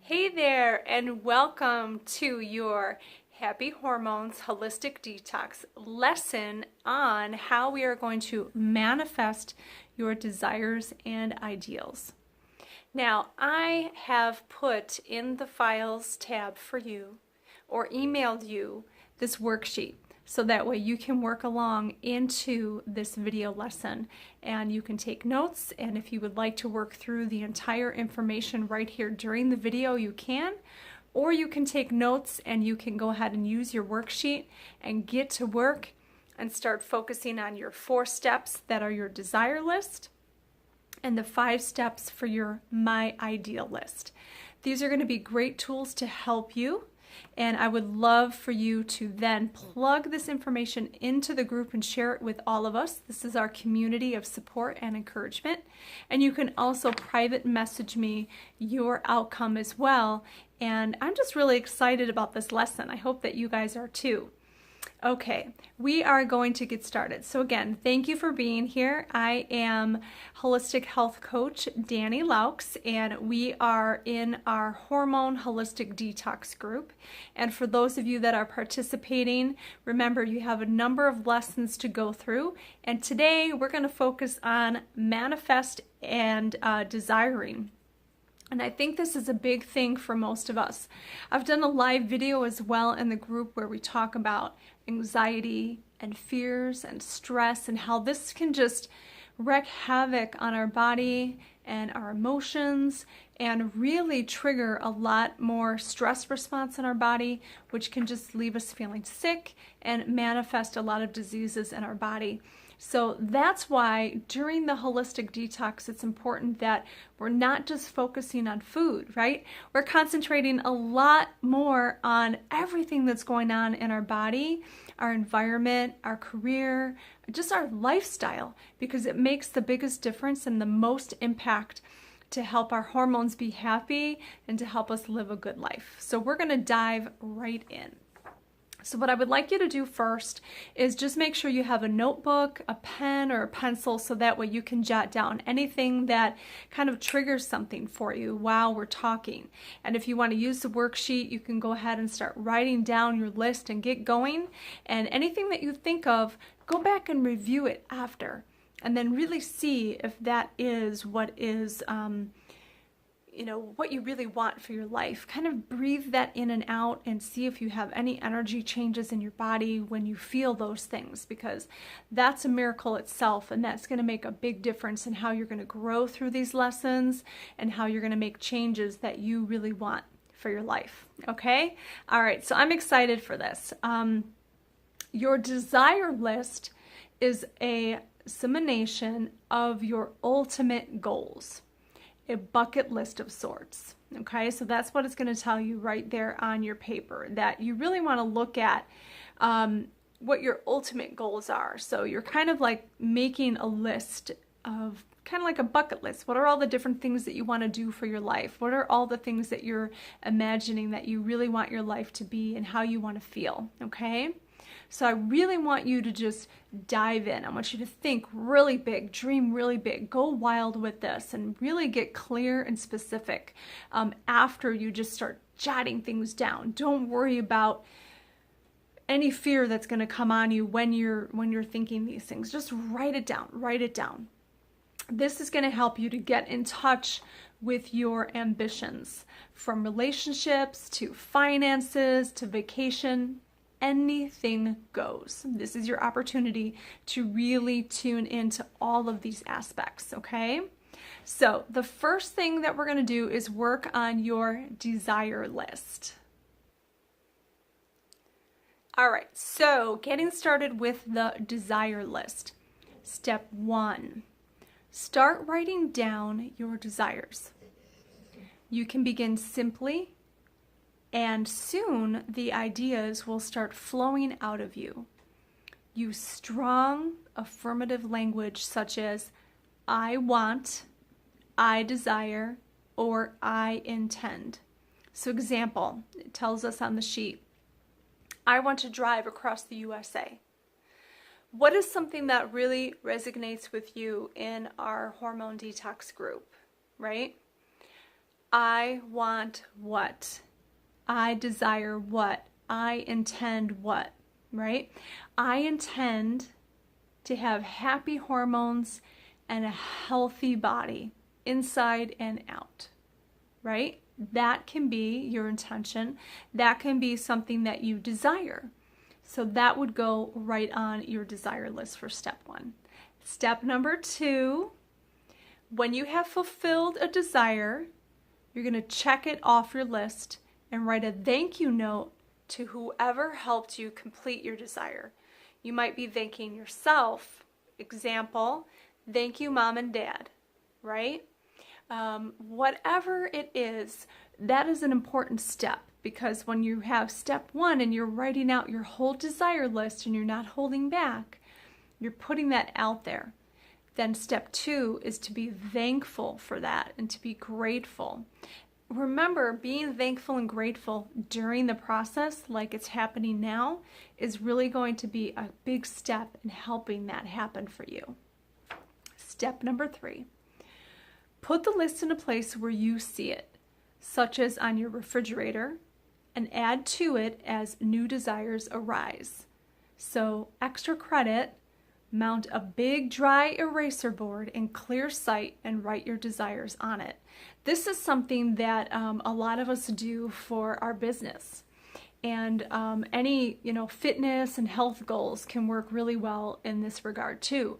Hey there, and welcome to your Happy Hormones Holistic Detox lesson on how we are going to manifest your desires and ideals. Now, I have put in the files tab for you or emailed you this worksheet so that way you can work along into this video lesson and you can take notes, and if you would like to work through the entire information right here during the video, you can, or you can take notes and you can go ahead and use your worksheet and get to work and start focusing on your 4 steps that are your desire list and the 5 steps for your My Ideal list. These are going to be great tools to help you, and I would love for you to then plug this information into the group and share it with all of us. This is our community of support and encouragement. And you can also private message me your outcome as well. And I'm just really excited about this lesson. I hope that you guys are too. Okay, we are going to get started. So again, thank you for being here. I am holistic health coach Dani Laux, and we are in our Hormone Holistic Detox group. And for those of you that are participating, remember you have a number of lessons to go through. And today we're going to focus on manifest and desiring. And I think this is a big thing for most of us. I've done a live video as well in the group where we talk about anxiety and fears and stress and how this can just wreak havoc on our body and our emotions and really trigger a lot more stress response in our body, which can just leave us feeling sick and manifest a lot of diseases in our body. So that's why during the holistic detox, it's important that we're not just focusing on food, right? We're concentrating a lot more on everything that's going on in our body, our environment, our career, just our lifestyle, because it makes the biggest difference and the most impact to help our hormones be happy and to help us live a good life. So we're going to dive right in. So what I would like you to do first is just make sure you have a notebook, a pen, or a pencil so that way you can jot down anything that kind of triggers something for you while we're talking. And if you want to use the worksheet, you can go ahead and start writing down your list and get going. And anything that you think of, go back and review it after. And then really see if that is what is what you really want for your life. Kind of breathe that in and out and see if you have any energy changes in your body when you feel those things, because that's a miracle itself, and that's going to make a big difference in how you're going to grow through these lessons and how you're going to make changes that you really want for your life. Okay? All right, so I'm excited for this. Your desire list is a summation of your ultimate goals. A bucket list of sorts. Okay, so that's what it's going to tell you right there on your paper, that you really want to look at what your ultimate goals are. So you're kind of like making a list of kind of like a bucket list. What are all the different things that you want to do for your life? What are all the things that you're imagining that you really want your life to be and how you want to feel? Okay. So I really want you to just dive in. I want you to think really big, dream really big, go wild with this, and really get clear and specific after you just start jotting things down. Don't worry about any fear that's going to come on you when you're thinking these things. Just write it down. Write it down. This is going to help you to get in touch with your ambitions, from relationships to finances to vacation. Anything goes. This is your opportunity to really tune into all of these aspects, okay? So the first thing that we're going to do is work on your desire list. All right, so getting started with the desire list. Step 1, start writing down your desires. You can begin simply, and soon the ideas will start flowing out of you. Use strong affirmative language such as I want, I desire, or I intend. So example, it tells us on the sheet, I want to drive across the USA. What is something that really resonates with you in our hormone detox group, right? I want what? I desire what? I intend what? Right? I intend to have happy hormones and a healthy body, inside and out, right? That can be your intention. That can be something that you desire. So that would go right on your desire list for step 1. Step number 2, when you have fulfilled a desire, you're going to check it off your list and write a thank you note to whoever helped you complete your desire. You might be thanking yourself. Example, thank you, Mom and Dad, right? Whatever it is, that is an important step, because when you have step 1 and you're writing out your whole desire list and you're not holding back, you're putting that out there. Then step 2 is to be thankful for that and to be grateful. Remember, being thankful and grateful during the process, like it's happening now, is really going to be a big step in helping that happen for you. Step number 3, put the list in a place where you see it, such as on your refrigerator, and add to it as new desires arise. So, extra credit, mount a big dry eraser board in clear sight and write your desires on it. This is something that a lot of us do for our business. And any fitness and health goals can work really well in this regard too.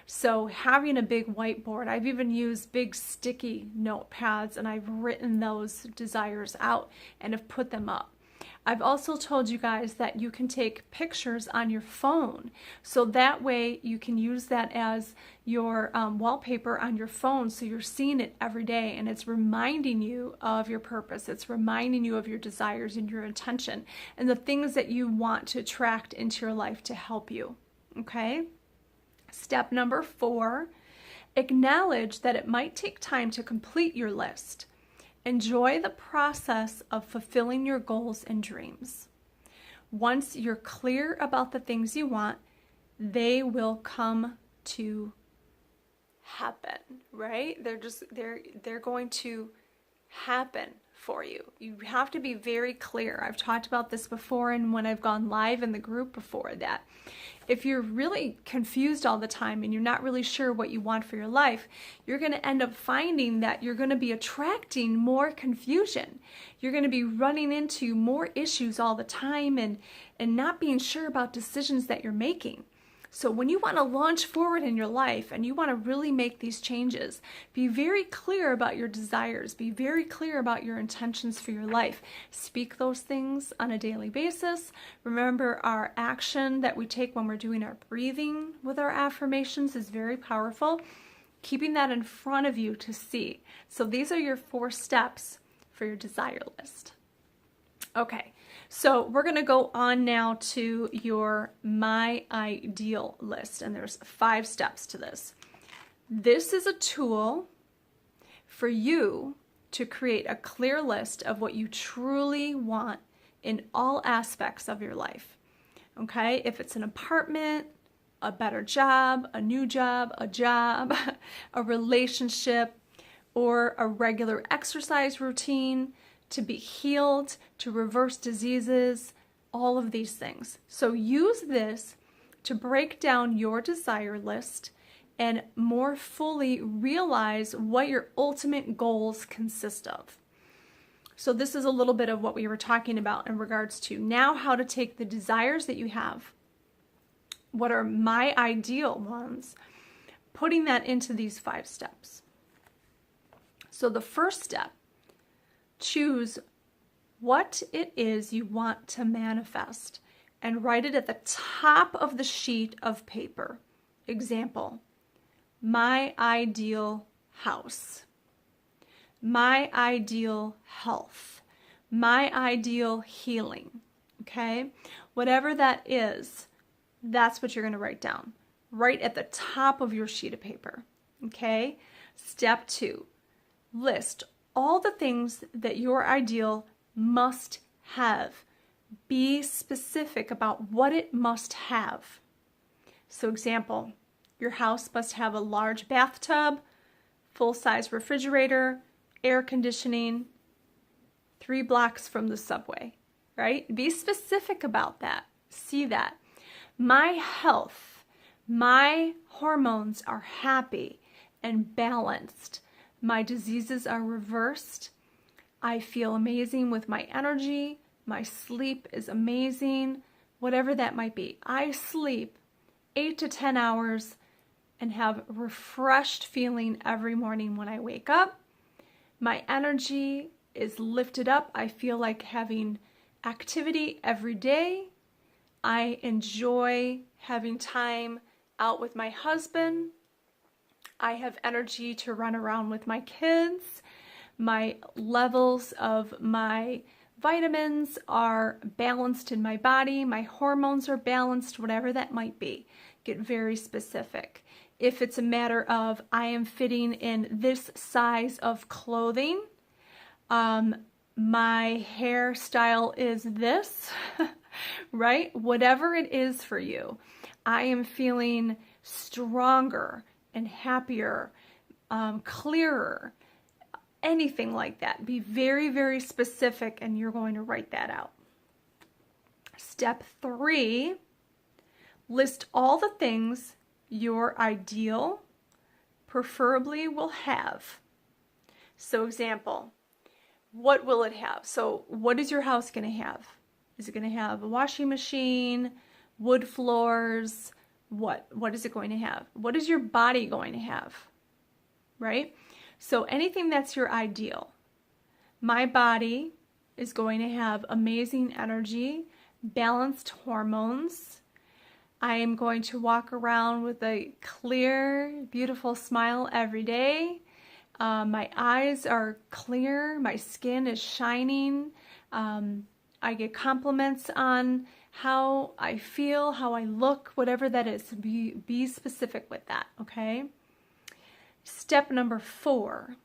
So having a big whiteboard, I've even used big sticky notepads and I've written those desires out and have put them up. I've also told you guys that you can take pictures on your phone, so that way you can use that as your wallpaper on your phone, so you're seeing it every day and it's reminding you of your purpose. It's reminding you of your desires and your intention and the things that you want to attract into your life to help you. Okay? Step number 4, acknowledge that it might take time to complete your list. Enjoy the process of fulfilling your goals and dreams. Once you're clear about the things you want, they will come to happen, right? They're going to happen for you. You have to be very clear. I've talked about this before, and when I've gone live in the group before, that if you're really confused all the time and you're not really sure what you want for your life, you're going to end up finding that you're going to be attracting more confusion. You're going to be running into more issues all the time and not being sure about decisions that you're making. So when you want to launch forward in your life and you want to really make these changes, be very clear about your desires. Be very clear about your intentions for your life. Speak those things on a daily basis. Remember, our action that we take when we're doing our breathing with our affirmations is very powerful. Keeping that in front of you to see. So these are your 4 steps for your desire list. Okay. So we're going to go on now to your My Ideal list, and there's 5 steps to this. This is a tool for you to create a clear list of what you truly want in all aspects of your life. Okay? If it's an apartment, a better job, a new job, a relationship, or a regular exercise routine, to be healed, to reverse diseases, all of these things. So use this to break down your desire list and more fully realize what your ultimate goals consist of. So this is a little bit of what we were talking about in regards to now how to take the desires that you have, what are my ideal ones, putting that into these 5 steps. So the first step, choose what it is you want to manifest and write it at the top of the sheet of paper. Example, my ideal house, my ideal health, my ideal healing. Okay? Whatever that is, that's what you're going to write down. Right at the top of your sheet of paper. Okay? Step 2, list all the things that your ideal must have. Be specific about what it must have. So example, your house must have a large bathtub, full-size refrigerator, air conditioning 3 blocks from the subway, right? Be specific about that. See that. My health, my hormones are happy and balanced. My diseases are reversed. I feel amazing with my energy. My sleep is amazing, whatever that might be. I sleep 8 to 10 hours and have refreshed feeling every morning when I wake up. My energy is lifted up. I feel like having activity every day. I enjoy having time out with my husband. I have energy to run around with my kids. My levels of my vitamins are balanced in my body. My hormones are balanced, whatever that might be. Get very specific. If it's a matter of I am fitting in this size of clothing, my hairstyle is this, right? Whatever it is for you, I am feeling stronger and happier, clearer, anything like that. Be very, very specific, and you're going to write that out. Step 3, list all the things your ideal preferably will have. So example, what will it have? So what is your house going to have? Is it going to have a washing machine, wood floors? What is it going to have? What is your body going to have? Right? So anything that's your ideal. My body is going to have amazing energy, balanced hormones. I am going to walk around with a clear, beautiful smile every day. My eyes are clear. My skin is shining. I get compliments on how I feel, how I look, whatever that is. Be specific with that, okay? Step number 4,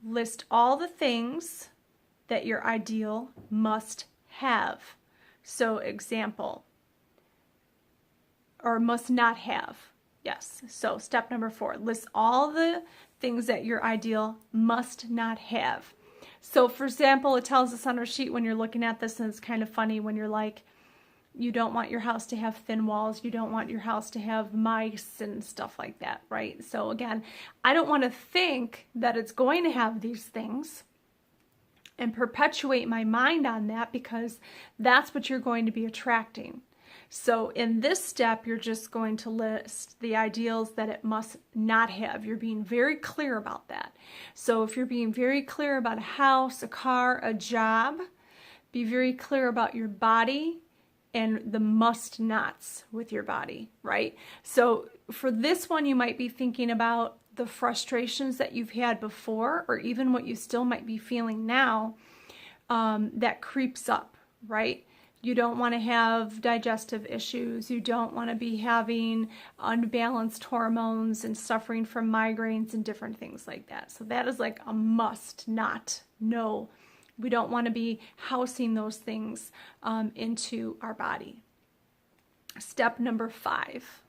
list all the things that your ideal must have. So example, or must not have. Yes. So step number 4, list all the things that your ideal must not have. So for example, it tells us on our sheet when you're looking at this, and it's kind of funny when you're like, you don't want your house to have thin walls, you don't want your house to have mice and stuff like that, right? So again, I don't want to think that it's going to have these things and perpetuate my mind on that, because that's what you're going to be attracting. So in this step, you're just going to list the ideals that it must not have. You're being very clear about that. So if you're being very clear about a house, a car, a job, be very clear about your body and the must nots with your body, right? So for this one, you might be thinking about the frustrations that you've had before, or even what you still might be feeling now, that creeps up, right? You don't want to have digestive issues. You don't want to be having unbalanced hormones and suffering from migraines and different things like that. So that is like a must not. No, we don't want to be housing those things into our body. Step number 5,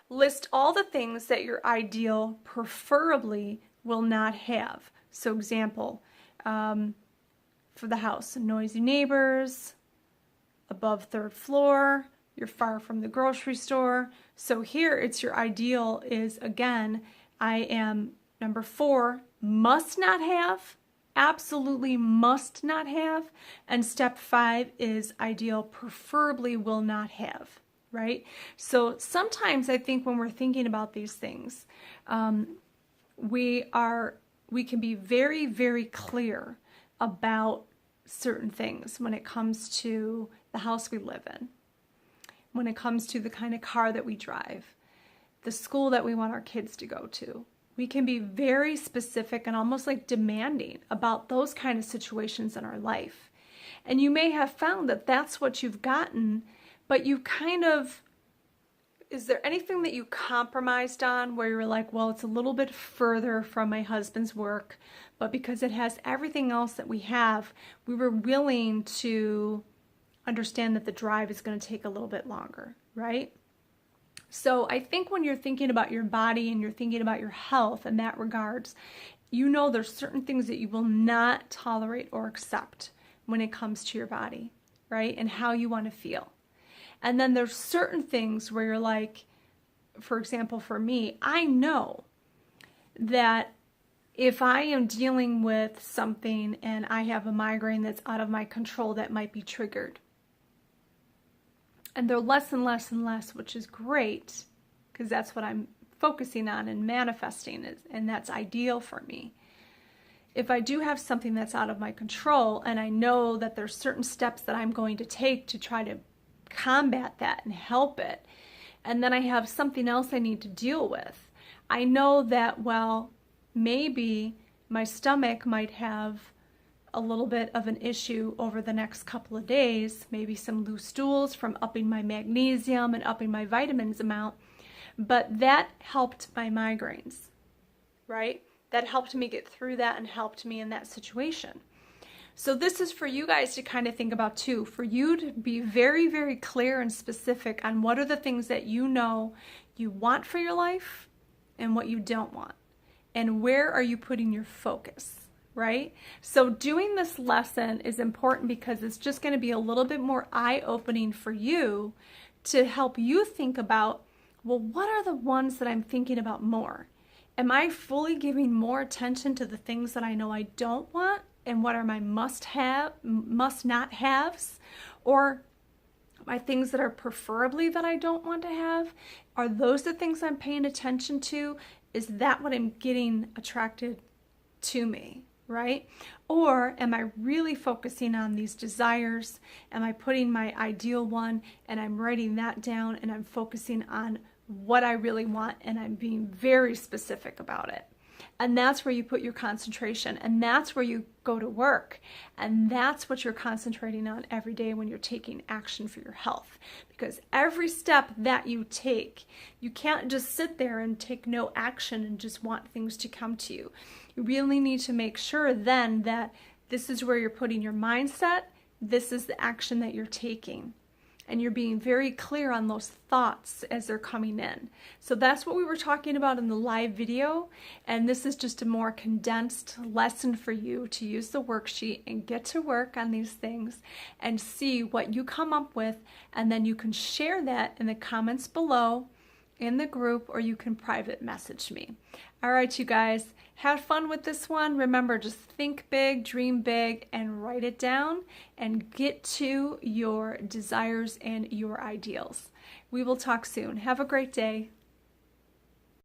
list all the things that your ideal preferably will not have. So example, for the house, noisy neighbors, above 3rd floor, you're far from the grocery store. So here it's your ideal is, again, I am number 4, must not have, absolutely must not have. And step 5 is ideal preferably will not have, right? So sometimes I think when we're thinking about these things, we can be very, very clear about certain things when it comes to the house we live in, when it comes to the kind of car that we drive, the school that we want our kids to go to. We can be very specific and almost like demanding about those kind of situations in our life. And you may have found that that's what you've gotten, but you kind of, is there anything that you compromised on where you're like, well, it's a little bit further from my husband's work, but because it has everything else that we have, we were willing to understand that the drive is going to take a little bit longer, right? So I think when you're thinking about your body and you're thinking about your health in that regards, You know there's certain things that you will not tolerate or accept when it comes to your body, right? And how you want to feel. And then there's certain things where you're like, for example, for me, I know that if I am dealing with something and I have a migraine that's out of my control, that might be triggered. And they're less and less and less, which is great, because that's what I'm focusing on and manifesting, and that's ideal for me. If I do have something that's out of my control and I know that there's certain steps that I'm going to take to try to combat that and help it, and then I have something else I need to deal with, I know that, well, maybe my stomach might have a little bit of an issue over the next couple of days, maybe some loose stools from upping my magnesium and upping my vitamins amount, but that helped my migraines, right? That helped me get through that and helped me in that situation. So this is for you guys to kind of think about too, for you to be very, very clear and specific on what are the things that you know you want for your life and what you don't want. And where are you putting your focus, right? So doing this lesson is important because it's just going to be a little bit more eye-opening for you to help you think about, well, what are the ones that I'm thinking about more? Am I fully giving more attention to the things that I know I don't want? And what are my must not haves? Or my things that are preferably that I don't want to have? Are those the things I'm paying attention to? Is that what I'm getting attracted to me, right? Or am I really focusing on these desires? Am I putting my ideal one and I'm writing that down and I'm focusing on what I really want and I'm being very specific about it? And that's where you put your concentration, and that's where you go to work, and that's what you're concentrating on every day when you're taking action for your health. Because every step that you take, you can't just sit there and take no action and just want things to come to you. You really need to make sure then that this is where you're putting your mindset, this is the action that you're taking. And you're being very clear on those thoughts as they're coming in. So that's what we were talking about in the live video. And this is just a more condensed lesson for you to use the worksheet and get to work on these things and see what you come up with. And then you can share that in the comments below in the group, or you can private message me. All right, you guys, have fun with this one. Remember, just think big, dream big, and write it down and get to your desires and your ideals. We will talk soon. Have a great day.